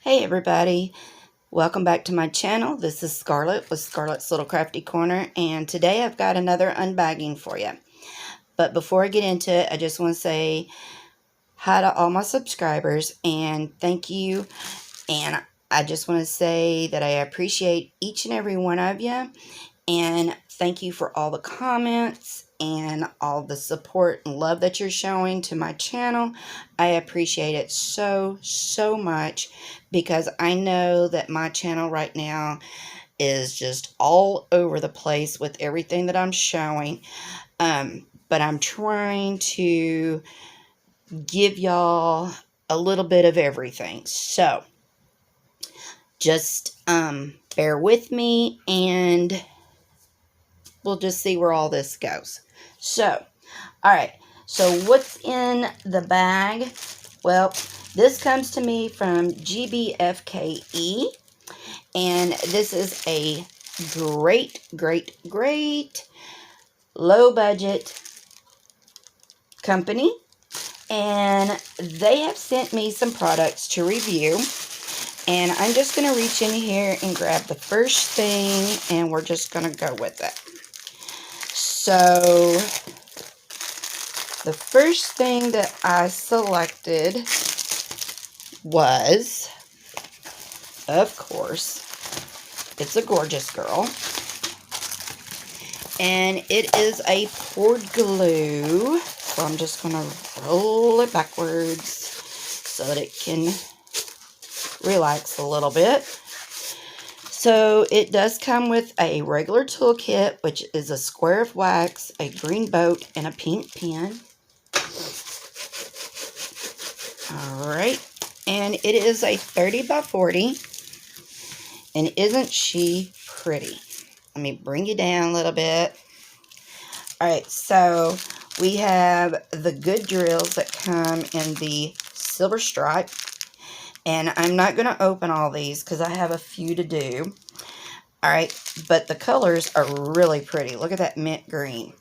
Hey everybody, welcome back to my channel. This is Scarlet with Scarlet's Little Crafty Corner, and today I've got another unbagging for you. But before I get into it, I just want to say hi to all my subscribers and thank you. And I just want to say that I appreciate each and every one of you, and thank you for all the comments and all the support and love that you're showing to my channel. I appreciate it so much, because I know that my channel right now is just all over the place with everything that I'm showing. But I'm trying to give y'all a little bit of everything. So just bear with me and we'll just see where all this goes. So, all right. So what's in the bag? Well, this comes to me from GBFKE, and this is a great low budget company, and they have sent me some products to review. And I'm just going to reach in here and grab the first thing, and we're just going to go with it. So, the first thing that I selected was, of course, it's a Gorjuss Girl. And it is a poured glue. So I'm just going to roll it backwards so that it can relax a little bit. So it does come with a regular toolkit, which is a square of wax, a green boat, and a pink pen. Alright, and it is a 30 by 40, and isn't she pretty? Let me bring you down a little bit. Alright, so we have the good drills that come in the silver stripe, and I'm not going to open all these because I have a few to do. Alright, but the colors are really pretty. Look at that mint green.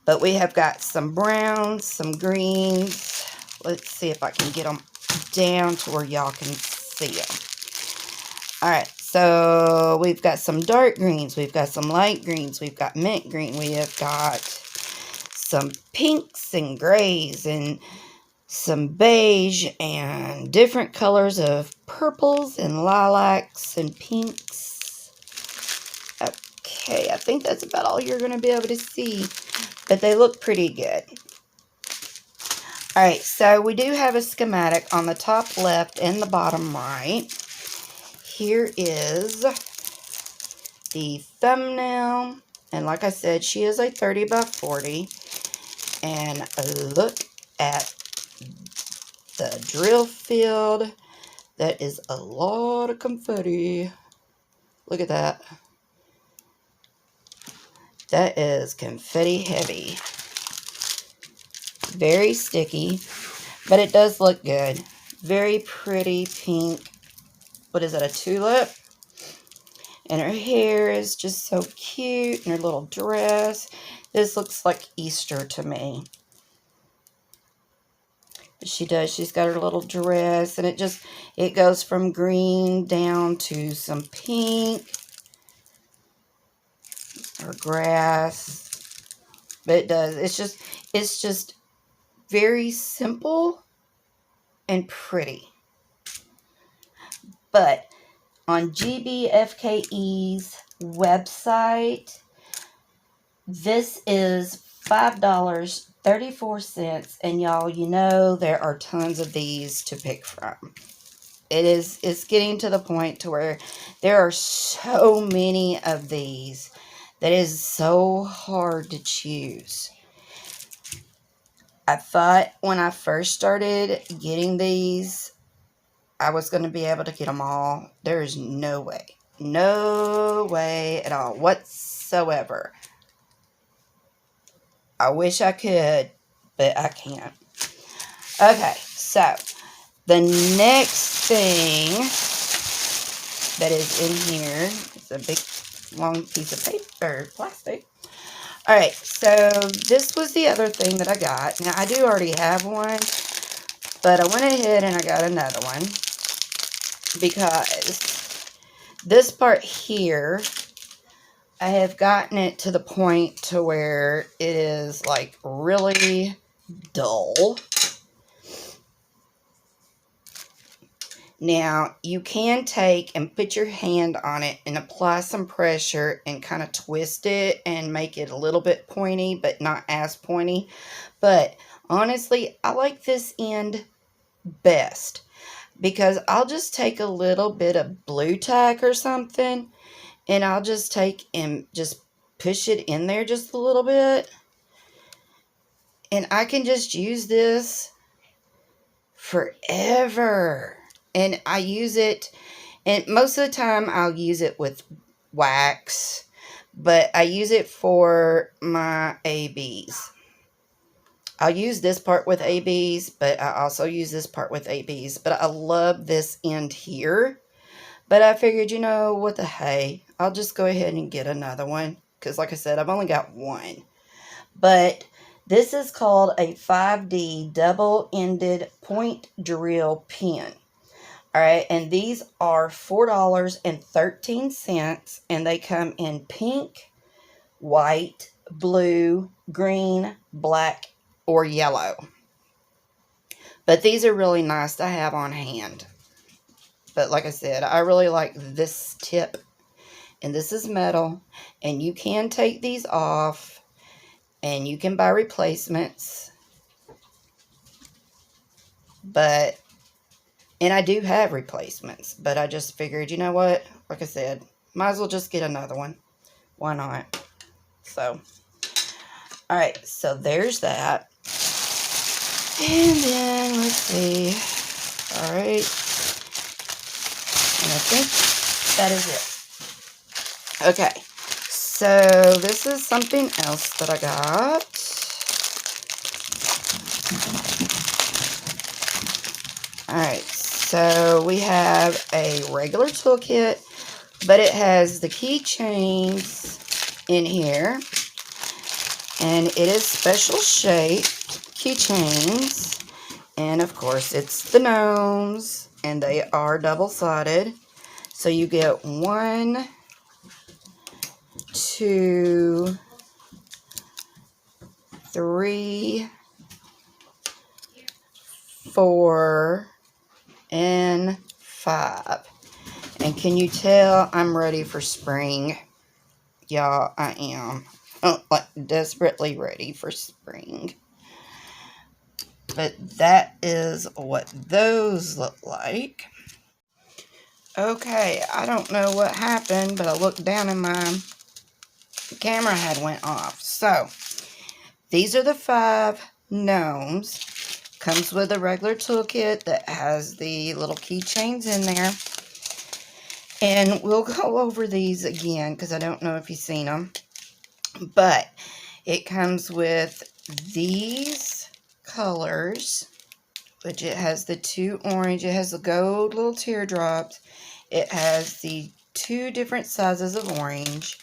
But we have got some browns, some greens. Let's see if I can get them down to where y'all can see them. Alright, so we've got some dark greens. We've got some light greens. We've got mint green. We have got some pinks and grays and some beige and different colors of purples and lilacs and pinks. Okay, I think that's about all you're going to be able to see, but they look pretty good. Alright, so we do have a schematic on the top left and the bottom right. Here is the thumbnail, and like I said, she is a 30 by 40, and look at the drill field. That is a lot of confetti. Look at that. That is confetti heavy. Very sticky, but it does look good. Very pretty pink. What is it, a tulip? And her hair is just so cute, and her little dress. This looks like Easter to me. But she does. She's got her little dress, and it goes from green down to some pink. Her grass. But it does. It's just very simple and pretty. But on GBFKE's website, this is $5.34, and y'all, you know there are tons of these to pick from. It's getting to the point to where there are so many of these that it is so hard to choose. I thought when I first started getting these, I was going to be able to get them all. There is no way. No way at all whatsoever. I wish I could, but I can't. Okay, so the next thing that is in here is a big long piece of paper, plastic. Alright, so this was the other thing that I got. Now, I do already have one, but I went ahead and I got another one. because this part here, I have gotten it to the point to where it is like really dull. Now, you can take and put your hand on it and apply some pressure and kind of twist it and make it a little bit pointy, but not as pointy. But honestly, I like this end best because I'll just take a little bit of blue tack or something, and I'll just take and just push it in there just a little bit. And I can just use this forever. And I use it, and most of the time I'll use it with wax, but I use it for my ABs. I'll use this part with ABs, but I also use this part with ABs. But I love this end here. But I figured, you know, what the hey, I'll just go ahead and get another one. Because like I said, I've only got one. But this is called a 5D double-ended point drill pen. Alright, and these are $4.13, and they come in pink, white, blue, green, black, or yellow. But these are really nice to have on hand. But like I said, I really like this tip, and this is metal, and you can take these off, and you can buy replacements. But and I do have replacements, but I just figured, you know what? Like I said, might as well just get another one. Why not? So, alright, so there's that. And then, let's see. Alright. And I think that is it. Okay. So, this is something else that I got. Alright. So we have a regular toolkit, but it has the keychains in here, and it is special shaped keychains, and of course it's the Gnomes, and they are double-sided. So you get 1, 2, 3, 4, and 5. And can you tell I'm ready for spring? Y'all, I am. Like, desperately ready for spring. But that is what those look like. Okay, I don't know what happened, but I looked down and my camera had went off. So, these are the 5 Gnomes. Comes with a regular toolkit that has the little keychains in there. And we'll go over these again because I don't know if you've seen them. But it comes with these colors, which it has the 2 orange. It has the gold little teardrops. It has the 2 different sizes of orange.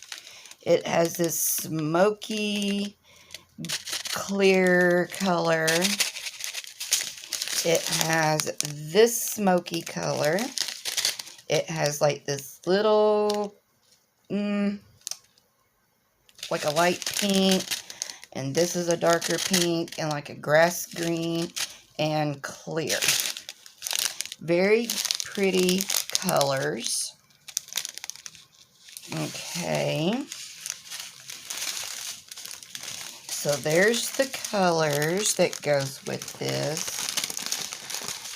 It has this smoky clear color. It has this smoky color. It has like this little, like a light pink. And this is a darker pink and like a grass green and clear. Very pretty colors. Okay. So there's the colors that goes with this.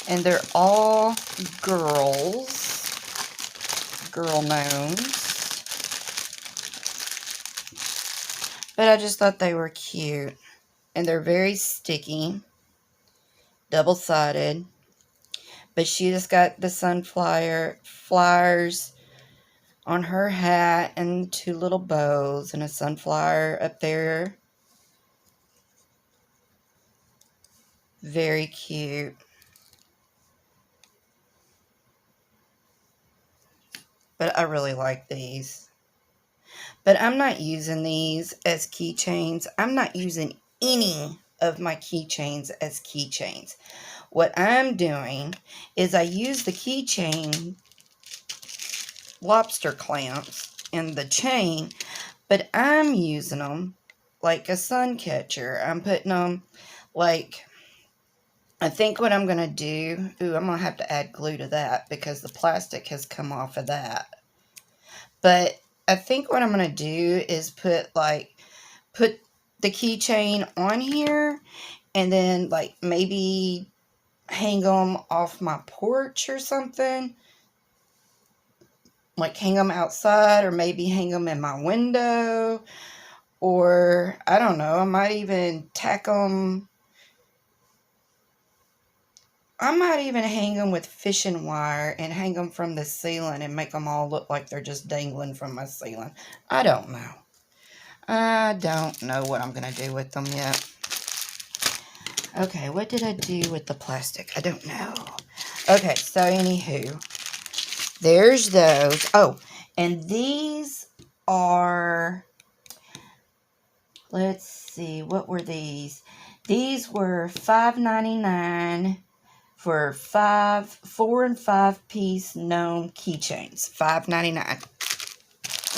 And they're all girls. Girl Gnomes. But I just thought they were cute. And they're very sticky. Double-sided. But she just got the sunflower flowers on her hat and 2 little bows and a sunflower up there. Very cute. But I really like these. But I'm not using these as keychains. I'm not using any of my keychains as keychains. What I'm doing is I use the keychain lobster clamps in the chain, but I'm using them like a sun catcher. I'm putting them like, I think what I'm going to do, I'm going to have to add glue to that because the plastic has come off of that. But I think what I'm going to do is put the keychain on here and then like maybe hang them off my porch or something. Like hang them outside, or maybe hang them in my window, or I don't know, I might even tack them. I might even hang them with fishing wire and hang them from the ceiling and make them all look like they're just dangling from my ceiling. I don't know. I don't know what I'm going to do with them yet. Okay, what did I do with the plastic? I don't know. Okay, so anywho, there's those. Oh, and these are, let's see, what were these? These were $5.99 for 4 and 5 piece gnome keychains. $5.99.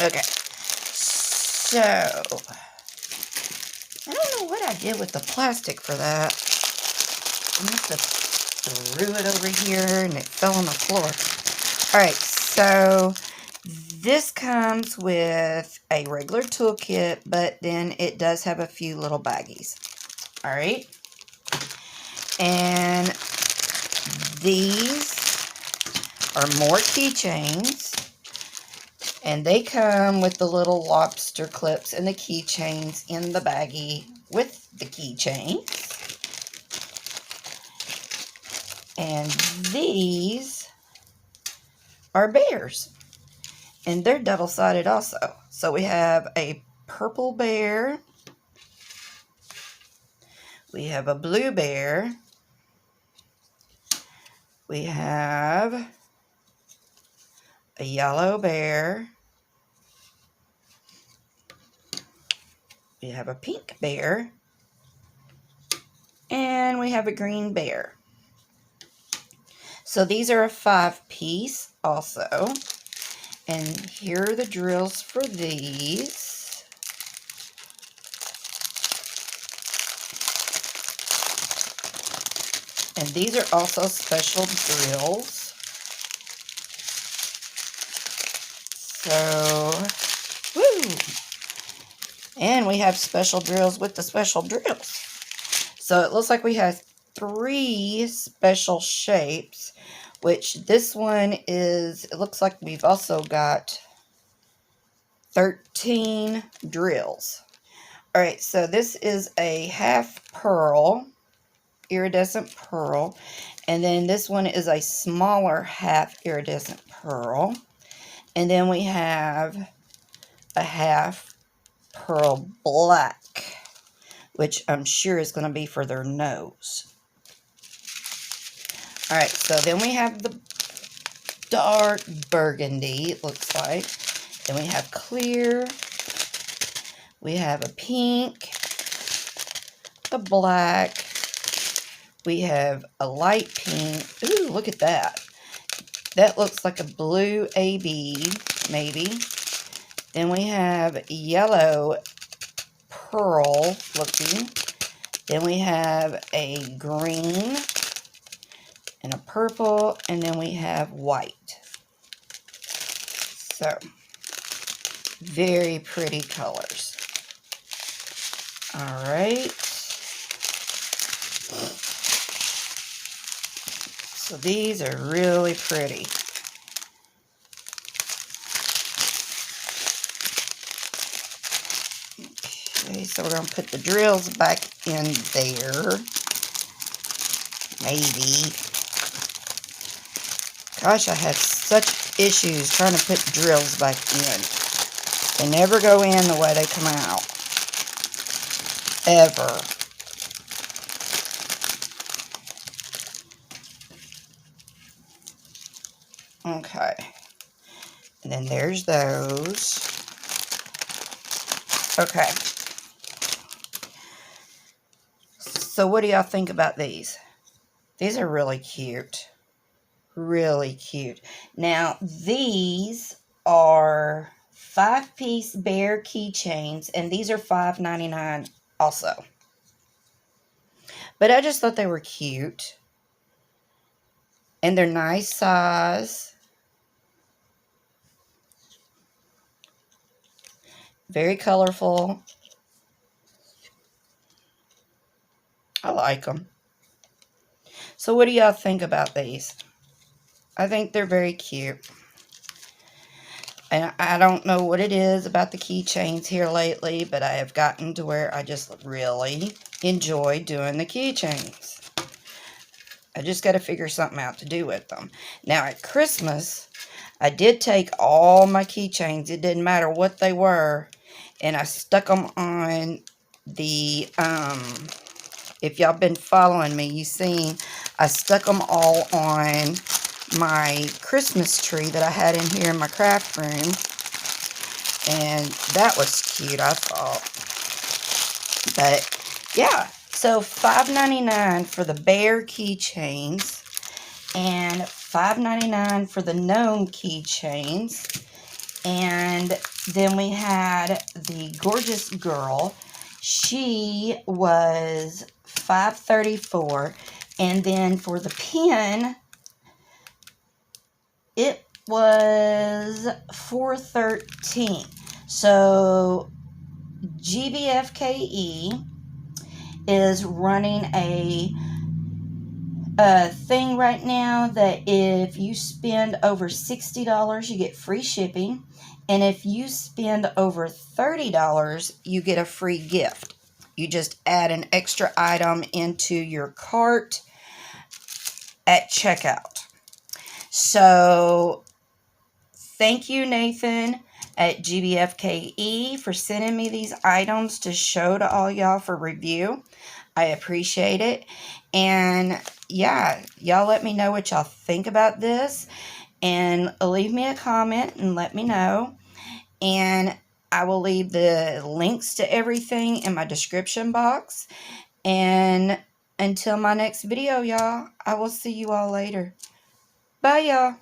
Okay, so I don't know what I did with the plastic for that. I must have threw it over here and it fell on the floor. Alright, so this comes with a regular toolkit, but then it does have a few little baggies. Alright, and these are more keychains, and they come with the little lobster clips and the keychains in the baggie with the keychains. And these are bears, and they're double-sided also. So we have a purple bear, we have a blue bear, we have a yellow bear, we have a pink bear, and we have a green bear. So these are a 5-piece also. And here are the drills for these. And these are also special drills. So, woo! And we have special drills with the special drills. So it looks like we have 3 special shapes, which this one is, it looks like we've also got 13 drills. Alright, so this is a half pearl, iridescent pearl, and then this one is a smaller half iridescent pearl, and then we have a half pearl black, which I'm sure is going to be for their nose. Alright, so then we have the dark burgundy, it looks like. Then we have clear. We have a pink, a black. We have a light pink. Ooh, look at that. That looks like a blue AB, maybe. Then we have yellow pearl looking. Then we have a green and a purple, and then we have white. So, very pretty colors. Alright. So these are really pretty. Okay, so we're going to put the drills back in there. Maybe. Gosh, I had such issues trying to put drills back in. They never go in the way they come out. Ever. Okay. And then there's those. Okay. So what do y'all think about these? These are really cute. Really cute. Now, these are 5-piece bear keychains, and these are $5.99 also. But I just thought they were cute. And they're nice size. Very colorful. I like them. So what do y'all think about these? I think they're very cute. And I don't know what it is about the keychains here lately, but I have gotten to where I just really enjoy doing the keychains. I just got to figure something out to do with them. Now at Christmas, I did take all my keychains, it didn't matter what they were, and I stuck them on the, if y'all been following me, you seen, I stuck them all on my Christmas tree that I had in here in my craft room. And that was cute, I thought. But, yeah. So, $5.99 for the bear keychains. And $5.99 for the gnome keychains. And then we had the Gorjuss Girl. She was $5.34. And then for the pin, it was $4.13. So GBFKE is running a thing right now that if you spend over $60, you get free shipping. And if you spend over $30, you get a free gift. You just add an extra item into your cart at checkout. So thank you, Nathan at GBFKE, for sending me these items to show to all y'all for review. I appreciate it. And yeah, y'all let me know what y'all think about this. And leave me a comment and let me know. And I will leave the links to everything in my description box. And until my next video, y'all, I will see you all later. Bye, y'all.